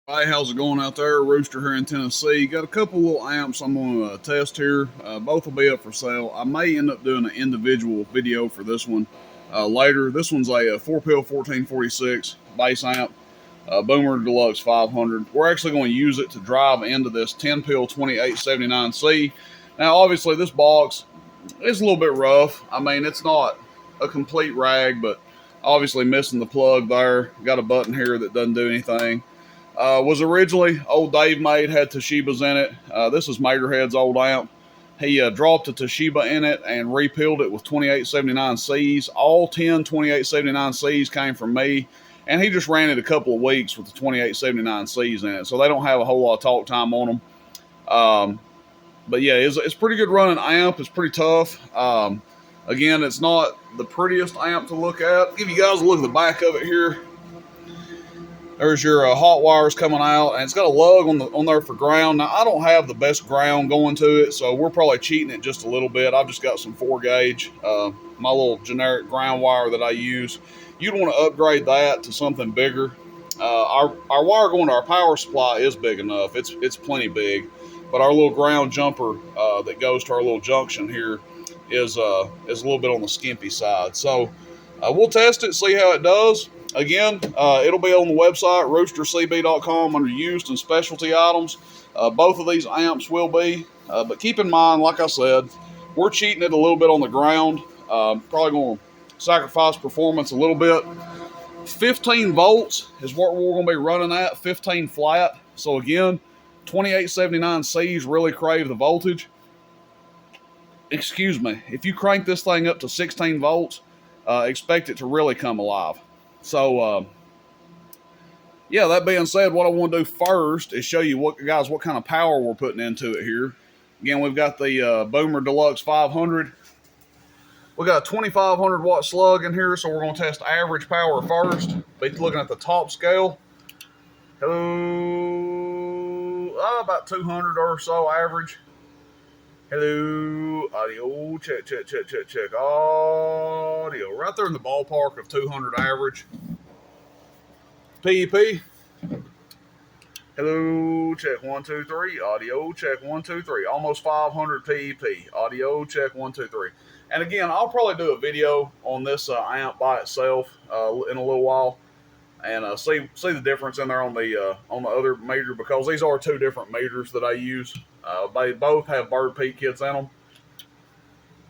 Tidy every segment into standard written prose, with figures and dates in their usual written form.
Hi, how's it going out there? Rooster here in Tennessee. Got a couple little amps I'm going to test here. Both will be up for sale. I may end up doing an individual video for this one later. This one's a 4-pill 1446 bass amp, Boomer Deluxe 500. We're actually going to use it to drive into this 10-pill 2879C. Now, obviously, this box is a little bit rough. I mean, it's not a complete rag, but obviously missing the plug there. Got a button here that doesn't do anything. Was originally old Dave made, had Toshibas in it. This is Materhead's old amp. He dropped a Toshiba in it and repealed it with 2879Cs. All 10 2879Cs came from me, and he just ran it a couple of weeks with the 2879Cs in it, so they don't have a whole lot of talk time on them. But yeah, it's pretty good running amp. It's pretty tough. Again, it's not the prettiest amp to look at. Give you guys a look at the back of it here. There's your hot wires coming out, and it's got a lug on there for ground. Now, I don't have the best ground going to it, so we're probably cheating it just a little bit. I've just got some 4-gauge, my little generic ground wire that I use. You'd want to upgrade that to something bigger. Our wire going to our power supply is big enough. It's plenty big, but our little ground jumper that goes to our little junction here is a little bit on the skimpy side. So we'll test it, see how it does. Again, it'll be on the website, roostercb.com, under used and specialty items. Both of these amps will be, but keep in mind, like I said, we're cheating it a little bit on the ground. Probably going to sacrifice performance a little bit. 15 volts is what we're going to be running at, 15 flat. So again, 2879Cs really crave the voltage. Excuse me, if you crank this thing up to 16 volts, expect it to really come alive. So, yeah, that being said, what I want to do first is show you what kind of power we're putting into it here. Again, we've got the Boomer Deluxe 500. We got a 2,500 watt slug in here, so we're going to test average power first. Be looking at the top scale. Hello, about 200 or so average. Hello, audio, check. Audio, right there in the ballpark of 200 average. PEP. Hello, check 1, 2, 3. Audio, check 1, 2, 3. Almost 500 PEP. Audio, check 1, 2, 3. And again, I'll probably do a video on this amp by itself in a little while, and see the difference in there on the other meter, because these are two different meters that I use. They both have bird peak kits in them.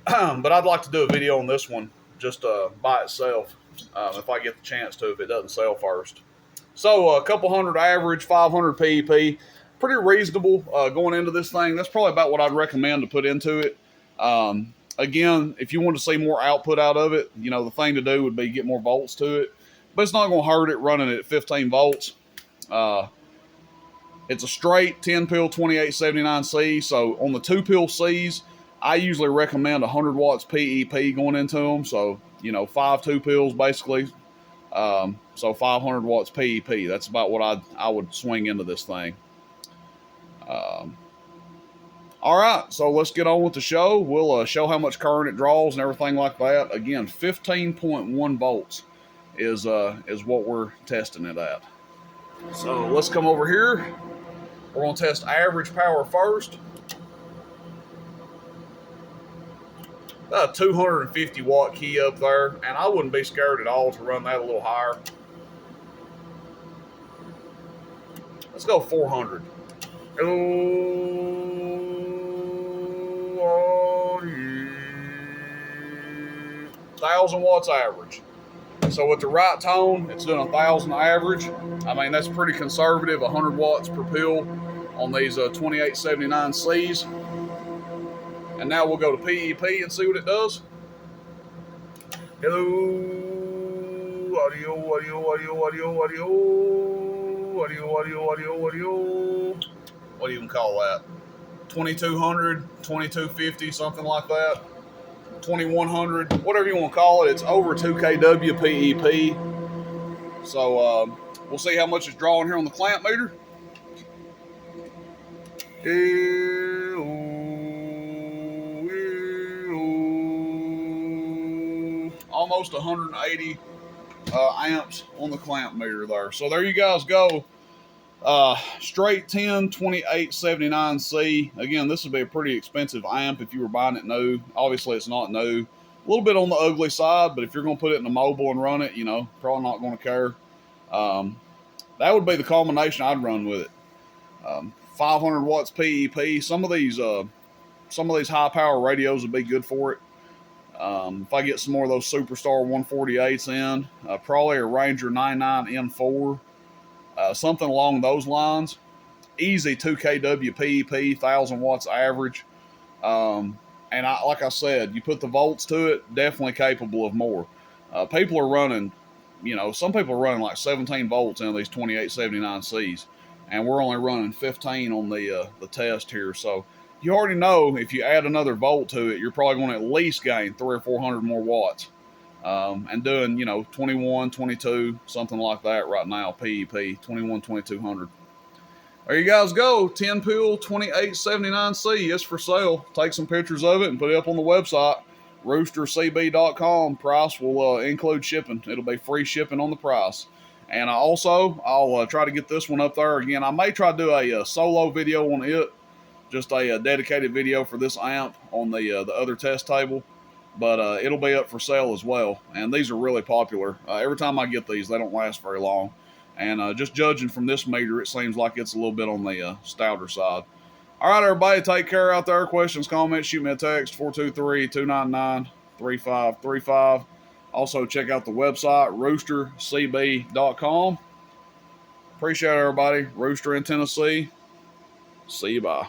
But I'd like to do a video on this one just by itself, if I get the chance to, if it doesn't sell first. So a couple hundred average, 500 PEP, pretty reasonable going into this thing. That's probably about what I'd recommend to put into it. Again, if you want to see more output out of it, the thing to do would be get more volts to it. But it's not going to hurt it running at 15 volts. It's a straight 10-pill 2879C. So on the 2-pill Cs, I usually recommend 100 watts PEP going into them. So, 5 2-pills basically. So 500 watts PEP. That's about what I would swing into this thing. All right, so let's get on with the show. We'll show how much current it draws and everything like that. Again, 15.1 volts is what we're testing it at. So let's come over here. We're going to test average power first. About a 250 watt key up there, and I wouldn't be scared at all to run that a little higher. Let's go 400. Oh, yeah. 1,000 watts average. So with the right tone, it's doing 1,000 average. I mean, that's pretty conservative, 100 watts per pill on these 2879Cs. And now we'll go to PEP and see what it does. Hello, audio. What do you even call that? 2200, 2250, something like that. 2100, whatever you want to call it. It's over 2 kW PEP. So we'll see how much it's drawing here on the clamp meter. Almost 180 amps on the clamp meter there. So there you guys go. Straight 10 2879C. Again, this would be a pretty expensive amp if you were buying it new. Obviously, it's not new. A little bit on the ugly side, but if you're going to put it in a mobile and run it, you know, probably not going to care. That would be the combination I'd run with it. 500 watts PEP. Some of these high power radios would be good for it. If I get some more of those Superstar 148s in, probably a Ranger 99N4, something along those lines. Easy 2 kW PEP, 1,000 watts average. And like I said, you put the volts to it, definitely capable of more. People are running, some people are running like 17 volts in these 2879Cs, and we're only running 15 on the test here. So you already know if you add another volt to it, you're probably going to at least gain 300 or 400 more watts. And doing, 21, 22, something like that right now, PEP, 21, 2200. There you guys go. 10 pill 2879C. It's for sale. Take some pictures of it and put it up on the website, roostercb.com. Price will include shipping. It'll be free shipping on the price. And I'll try to get this one up there. Again, I may try to do a solo video on it, just a dedicated video for this amp on the other test table. But it'll be up for sale as well. And these are really popular. Every time I get these, they don't last very long. And just judging from this meter, it seems like it's a little bit on the stouter side. All right, everybody, take care out there. Questions, comments, shoot me a text, 423-299-3535. Also, check out the website, roostercb.com. Appreciate it, everybody. Rooster in Tennessee. See you, bye.